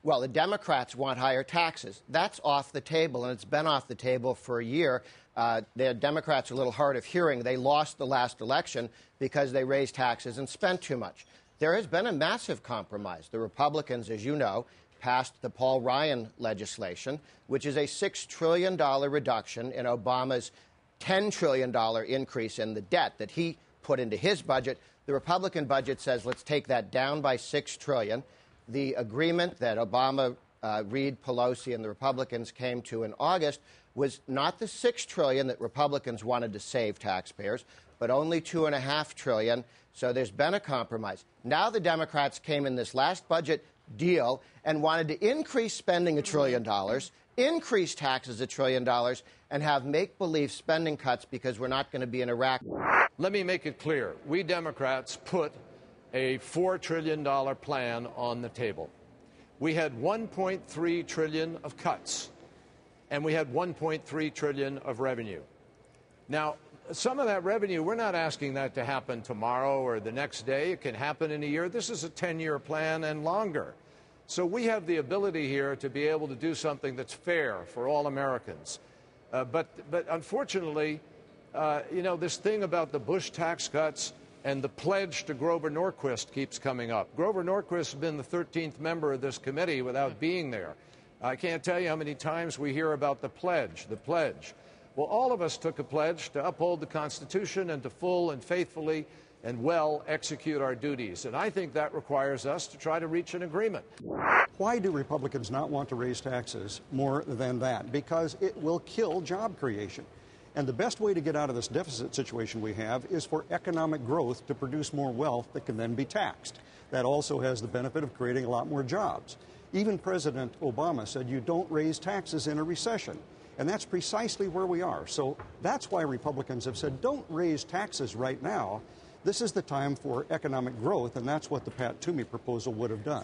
Well, the Democrats want higher taxes. That's off the table, and it's been off the table for a year. The Democrats are a little hard of hearing. They lost the last election because they raised taxes and spent too much. There has been a massive compromise. The Republicans, as you know, passed the Paul Ryan legislation, which is a $6 trillion reduction in Obama's $10 trillion increase in the debt that he put into his budget. The Republican budget says let's take that down by $6 trillion. The agreement that Obama, Reid, Pelosi, and the Republicans came to in August was not the $6 trillion that Republicans wanted to save taxpayers, but only $2.5 trillion. So there's been a compromise. Now the Democrats came in this last budget deal and wanted to increase spending $1 trillion, increase taxes $1 trillion, and have make-believe spending cuts because we're not going to be in Iraq. Let me make it clear. We Democrats put a $4 trillion plan on the table. We had $1.3 trillion of cuts, and we had $1.3 trillion of revenue. Now, some of that revenue, we're not asking that to happen tomorrow or the next day. It can happen in a year. This is a 10-year plan and longer. So we have the ability here to be able to do something that's fair for all Americans. But unfortunately, this thing about the Bush tax cuts and the pledge to Grover Norquist keeps coming up. Grover Norquist has been the 13th member of this committee without being there. I can't tell you how many times we hear about the pledge, the pledge. Well, all of us took a pledge to uphold the Constitution and to full and faithfully and well execute our duties. And I think that requires us to try to reach an agreement. Why do Republicans not want to raise taxes more than that? Because it will kill job creation. And the best way to get out of this deficit situation we have is for economic growth to produce more wealth that can then be taxed. That also has the benefit of creating a lot more jobs. Even President Obama said you don't raise taxes in a recession. And that's precisely where we are. So that's why Republicans have said don't raise taxes right now. This is the time for economic growth, and that's what the Pat Toomey proposal would have done.